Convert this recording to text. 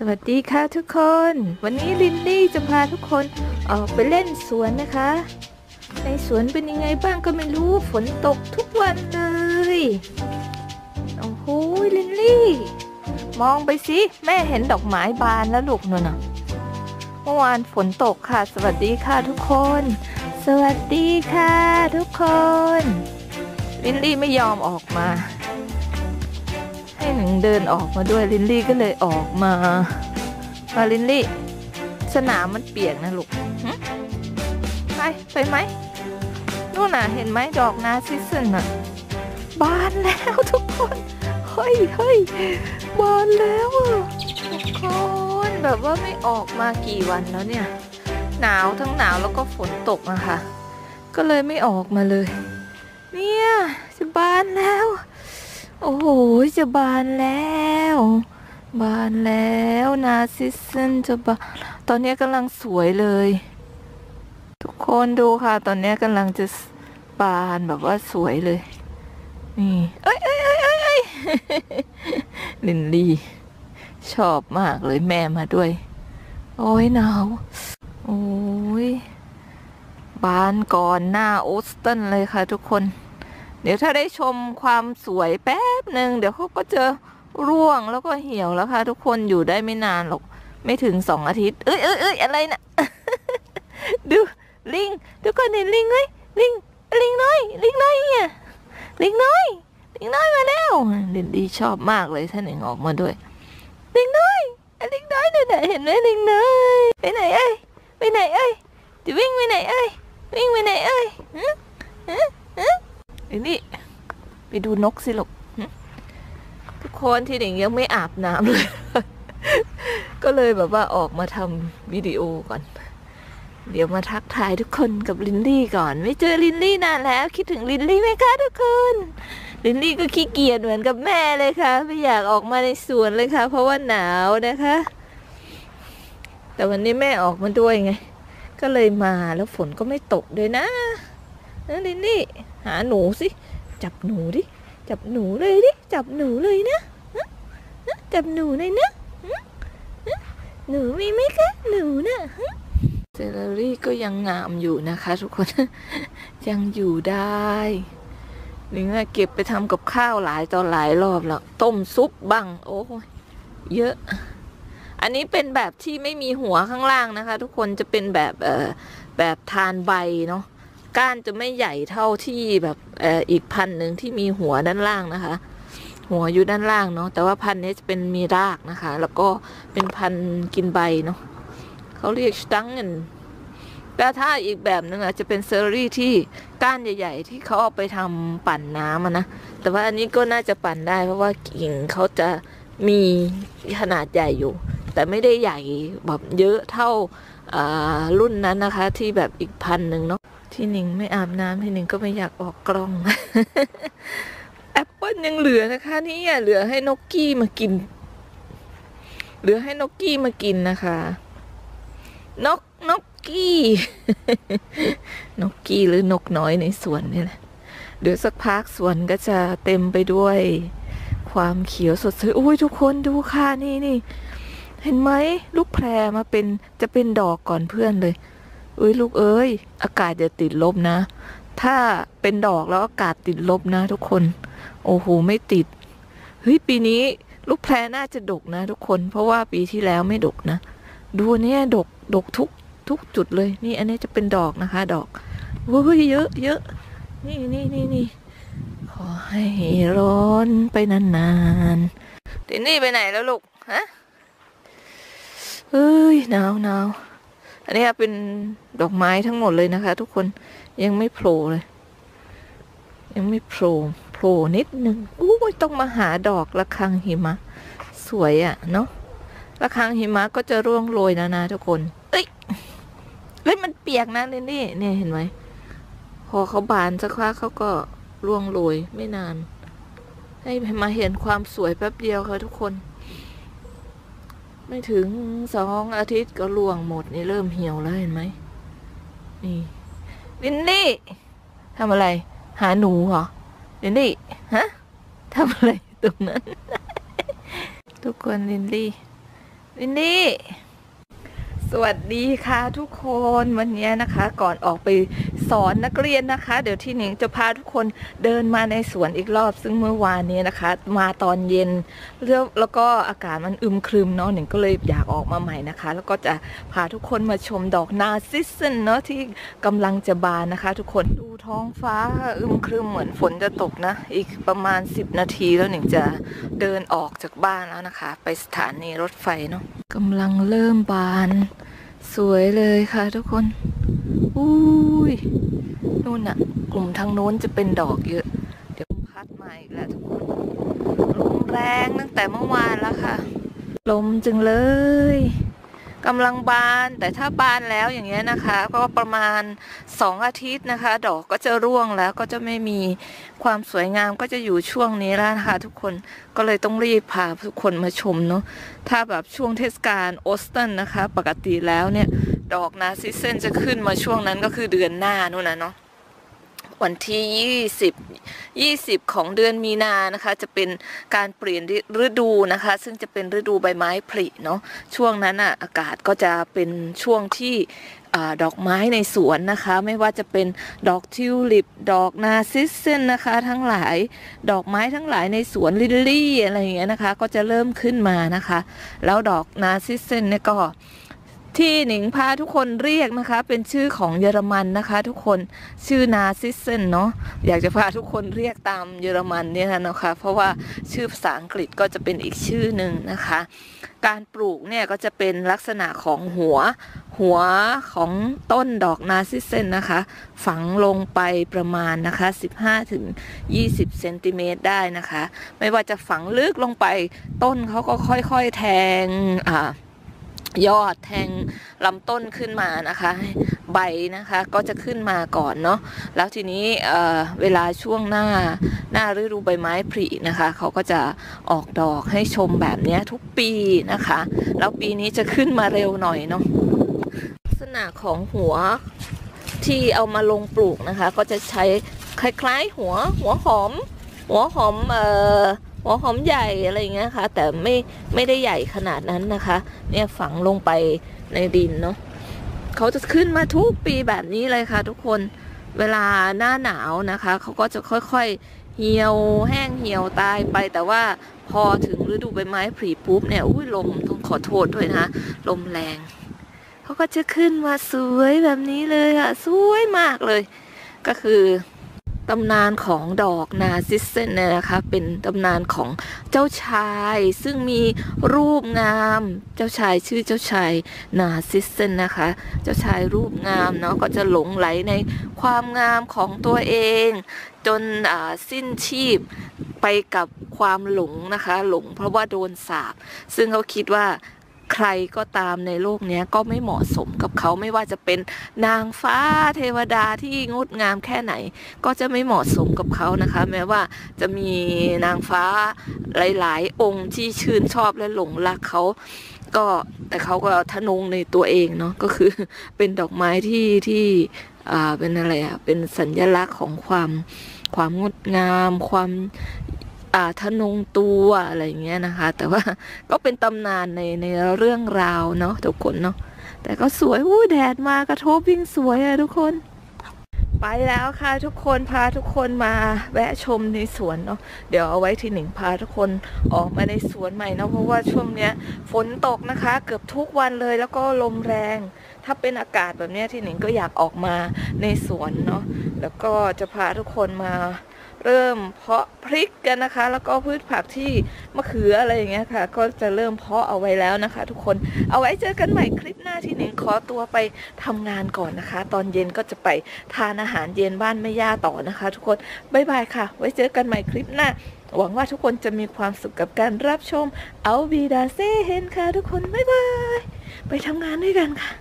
วัสดีค่ะทุกคน วันนี้ลินลี่จะพาทุกคนออกไปเล่นสวนนะคะ ในสวนเป็นยังไงบ้างก็ไม่รู้ฝนตกทุกวันเลยโอ้โหลินลี่มองไปสิแม่เห็นดอกไม้บานแล้วลูกนั่นน่ะเมื่อวานฝนตกค่ะสวัสดีค่ะทุกคนสวัสดีค่ะทุกคนลินลี่ไม่ยอมออกมาให้หนึ่งเดินออกมาด้วยลินลี่ก็เลยออกมาลินลี่สนามมันเปียกนะลูกไปไหมนู่นน่ะเห็นไหมดอกนาซิสเซนน่ะบานแล้วทุกคนเฮ้ยบานแล้วทุกคนแบบว่าไม่ออกมากี่วันแล้วเนี่ยหนาวทั้งหนาวแล้วก็ฝนตกอะค่ะก็เลยไม่ออกมาเลยเนี่ยจะบานแล้วโอ้โหจะบานแล้วนาซิสเซนจะบานตอนนี้กำลังสวยเลยทุกคนดูค่ะตอนนี้กำลังจะบานแบบว่าสวยเลยนี่เอ้ยลินลี่ชอบมากเลยแม่มาด้วยโอ้ยหนาวโอ้ยบานก่อนหน้าโอสตันเลยค่ะทุกคนเดี๋ยวถ้าได้ชมความสวยแป๊บหนึ่งเดี๋ยวเขาก็จะร่วงแล้วก็เหี่ยวแล้วค่ะทุกคนอยู่ได้ไม่นานหรอกไม่ถึง2 อาทิตย์เอ้ยอะไรน่ะ ดูลิงทุกคนเห็นลิงไหมลิงน้อยเนี่ยลิงน้อยมาแล้วลินดีชอบมากเลยท่านหนึ่งออกมาด้วยลิงน้อยเนี่ยเห็นไหมลิงน้อยไปไหนเอ้ยจะวิ่งไปไหนเอ้ยนี่ไปดูนกสิลูกทุกคนที่หนิงยังไม่อาบน้ำเลย ก็เลยแบบว่าออกมาทำวิดีโอก่อนเดี๋ยวมาทักทายทุกคนกับลินลี่ก่อนไม่เจอลินลี่นานแล้วคิดถึงลินลี่ไหมคะทุกคนลินลี่ก็ขี้เกียจเหมือนกับแม่เลยค่ะไม่อยากออกมาในสวนเลยค่ะเพราะว่าหนาวนะคะแต่วันนี้แม่ออกมาด้วยไงก็เลยมาแล้วฝนก็ไม่ตกด้วยนะลินลี่หาหนูสิจับหนูเลยนะจับหนูเลยนะหนูมีไหมคะหนูน่ะเซเลอรี่ก็ยังงามอยู่นะคะทุกคน ยังอยู่ได้นี่ไงเก็บไปทำกับข้าวหลายต่อหลายรอบแล้วต้มซุปบ้างโอ้ยเยอะอันนี้เป็นแบบที่ไม่มีหัวข้างล่างนะคะทุกคนจะเป็นแบบทานใบเนาะก้านจะไม่ใหญ่เท่าที่แบบอีกพันธุ์หนึ่งที่มีหัวด้านล่างนะคะหัวอยู่ด้านล่างเนาะแต่ว่าพันธุ์นี้จะเป็นมีรากนะคะแล้วก็เป็นพันธุ์กินใบเนาะเขาเรียกสตังเงินแต่ถ้าอีกแบบนึงจะเป็นเซอร์รี่ที่ก้านใหญ่ๆที่เขาเอาไปทำปั่นน้ำนะแต่ว่าอันนี้ก็น่าจะปั่นได้เพราะว่ากิ่งเขาจะมีขนาดใหญ่อยู่แต่ไม่ได้ใหญ่แบบเยอะเท่ารุ่นนั้นนะคะที่แบบอีกพันหนึ่งเนาะที่หนิงไม่อาบน้ำที่หนิงก็ไม่อยากออกกล้อง แอปเปิ้ลยังเหลือนะคะนี่เหลือให้นกกี้มากินนะคะนกกี้ นกกี้หรือนกน้อยในสวนนี่แหละเดี๋ยวสักพักสวนก็จะเต็มไปด้วยความเขียวสดใสโอ้ยทุกคนดูค่ะนี่เห็นไหมลูกแพรมาจะเป็นดอกก่อนเพื่อนเลยลูกเอ้ยอากาศจะติดลบนะถ้าเป็นดอกแล้วอากาศติดลบนะทุกคนโอ้โหไม่ติดปีนี้ลูกแพรน่าจะดกนะทุกคนเพราะว่าปีที่แล้วไม่ดกนะดูเนี่ยดกทุกจุดเลยนี่อันนี้จะเป็นดอกนะคะดอกเยอะนี่ขอให้ร้อนไปนานๆทีนี่ไปไหนแล้วลูกฮะหนาวอันนี้เป็นดอกไม้ทั้งหมดเลยนะคะทุกคนยังไม่โผล่เลยโผล่นิดนึงต้องมาหาดอกระฆังหิมะสวยอ่ะเนาะระฆังหิมะก็จะร่วงโรยนะทุกคนมันเปียกนะนี่เนี่ยเห็นไหมพอเขาบานสักพักเขาก็ร่วงโรยไม่นานให้มาเห็นความสวยแป๊บเดียวค่ะทุกคนไม่ถึง2 อาทิตย์ก็ร่วงหมดนี่เริ่มเหี่ยวแล้วเห็นไหมนี่ลินลี่ทำอะไรหาหนูเหรอลินลี่ฮะทำอะไรตรงนั้น ทุกคนลินลี่ วินนี่สวัสดีค่ะทุกคนวันนี้นะคะก่อนออกไปสอนนักเรียนนะคะเดี๋ยวที่หนิงจะพาทุกคนเดินมาในสวนอีกรอบซึ่งเมื่อวานนี้นะคะมาตอนเย็นแล้วก็อากาศมันอึมครึมเนาะหนิงก็เลยอยากออกมาใหม่นะคะแล้วก็จะพาทุกคนมาชมดอกนาร์ซิสซัสเนาะที่กำลังจะบานนะคะทุกคนดูท้องฟ้าอึมครึมเหมือนฝนจะตกนะอีกประมาณ10 นาทีแล้วหนิงจะเดินออกจากบ้านแล้วนะคะไปสถานีรถไฟเนาะกำลังเริ่มบานสวยเลยค่ะทุกคนอุ้ยนู่นน่ะกลุ่มทางโน้นจะเป็นดอกเยอะเดี๋ยวพัดมาอีกแล้วทุกคนลมแรงตั้งแต่เมื่อวานแล้วค่ะลมจึงเลยกำลังบานแต่ถ้าบานแล้วอย่างเงี้ยนะคะก็ประมาณ2 อาทิตย์นะคะดอกก็จะร่วงแล้วก็จะไม่มีความสวยงามก็จะอยู่ช่วงนี้แล้วนะคะทุกคนก็เลยต้องรีบพาทุกคนมาชมเนาะถ้าแบบช่วงเทศกาลออสตันนะคะปกติแล้วเนี่ยดอกนาร์ซิสซัสจะขึ้นมาช่วงนั้นก็คือเดือนหน้านู่นนะเนาะวันที่20ของเดือนมีนานะคะจะเป็นการเปลี่ยนฤดูนะคะซึ่งจะเป็นฤดูใบไม้ผลิเนาะช่วงนั้นอากาศก็จะเป็นช่วงที่ดอกไม้ในสวนนะคะไม่ว่าจะเป็นดอกทิวลิปดอกนาร์ซิสซัสนะคะทั้งหลายดอกไม้ทั้งหลายในสวนลิลลี่อะไรอย่างเงี้ยนะคะก็จะเริ่มขึ้นมานะคะแล้วดอกนาร์ซิสซัสเนี่ยก็ที่หนิงพาทุกคนเรียกนะคะเป็นชื่อของเยอรมันนะคะทุกคนชื่อนาร์ซิสซัสเนาะอยากจะพาทุกคนเรียกตามเยอรมันเนี่ยนะคะเพราะว่าชื่อภาษาอังกฤษก็จะเป็นอีกชื่อหนึ่งนะคะการปลูกเนี่ยก็จะเป็นลักษณะของหัวของต้นดอกนาร์ซิสซัสนะคะฝังลงไปประมาณนะคะ15-20 เซนติเมตรได้นะคะไม่ว่าจะฝังลึกลงไปต้นเขาก็ค่อยๆแทงยอดแทงลำต้นขึ้นมานะคะใบนะคะก็จะขึ้นมาก่อนเนาะแล้วทีนี้เวลาช่วงหน้าฤดูใบไม้ผลินะคะเขาก็จะออกดอกให้ชมแบบนี้ทุกปีนะคะแล้วปีนี้จะขึ้นมาเร็วหน่อยเนาะลักษณะของหัวที่เอามาลงปลูกนะคะก็จะใช้คล้ายๆหัวหอมหัวหอมใหญ่อะไรเงี้ยค่ะแต่ไม่ได้ใหญ่ขนาดนั้นนะคะเนี่ยฝังลงไปในดินเนาะเขาจะขึ้นมาทุกปีแบบนี้เลยค่ะทุกคนเวลาหน้าหนาวนะคะเขาก็จะค่อยๆเหี่ยวแห้งเหี่ยวตายไปแต่ว่าพอถึงฤดูใบไม้ผลิปุ๊บเนี่ยลมต้องขอโทษด้วยนะลมแรงเขาก็จะขึ้นมาสวยแบบนี้เลยค่ะสวยมากเลยก็คือตำนานของดอกนาร์ซิสซัสเนี่ยนะคะเป็นตำนานของเจ้าชายซึ่งมีรูปงามเจ้าชายชื่อเจ้าชายนาร์ซิสซัสนะคะเจ้าชายรูปงามเนาะก็จะหลงไหลในความงามของตัวเองจนสิ้นชีพไปกับความหลงนะคะหลงเพราะว่าโดนสาปซึ่งเขาคิดว่าใครก็ตามในโลกนี้ก็ไม่เหมาะสมกับเขาไม่ว่าจะเป็นนางฟ้าเทวดาที่งดงามแค่ไหนก็จะไม่เหมาะสมกับเขานะคะแม้ว่าจะมีนางฟ้าหลายๆองค์ที่ชื่นชอบและหลงรักเขาก็แต่เขาก็ทะนงในตัวเองเนาะก็คือเป็นดอกไม้ที่เป็นอะไรเป็นสัญลักษณ์ของความงดงามความทะนงตัวอะไรอย่างเงี้ยนะคะแต่ว่าก็เป็นตำนานในเรื่องราวเนาะทุกคนเนาะแต่ก็สวยแดดมากระทบยิ่งสวยอะทุกคนไปแล้วค่ะทุกคนพาทุกคนมาแวะชมในสวนเนาะเดี๋ยวเอาไว้ที่หนิงพาทุกคนออกมาในสวนใหม่เนาะเพราะว่าช่วงเนี้ยฝนตกนะคะเกือบทุกวันเลยแล้วก็ลมแรงถ้าเป็นอากาศแบบนี้ที่หนิงก็อยากออกมาในสวนเนาะแล้วก็จะพาทุกคนมาเริ่มเพาะพริกกันนะคะแล้วก็พืชผักที่มะเขืออะไรอย่างเงี้ยค่ะก็จะเริ่มเพาะเอาไว้แล้วนะคะทุกคนเอาไว้เจอกันใหม่คลิปหน้าที่หนิงขอตัวไปทำงานก่อนนะคะตอนเย็นก็จะไปทานอาหารเย็นบ้านแม่ย่าต่อนะคะทุกคนบ๊ายบายค่ะไว้เจอกันใหม่คลิปหน้าหวังว่าทุกคนจะมีความสุขกับการรับชมเอาวีดาเซเฮนค่ะทุกคนบ๊ายบายไปทำงานด้วยกันค่ะ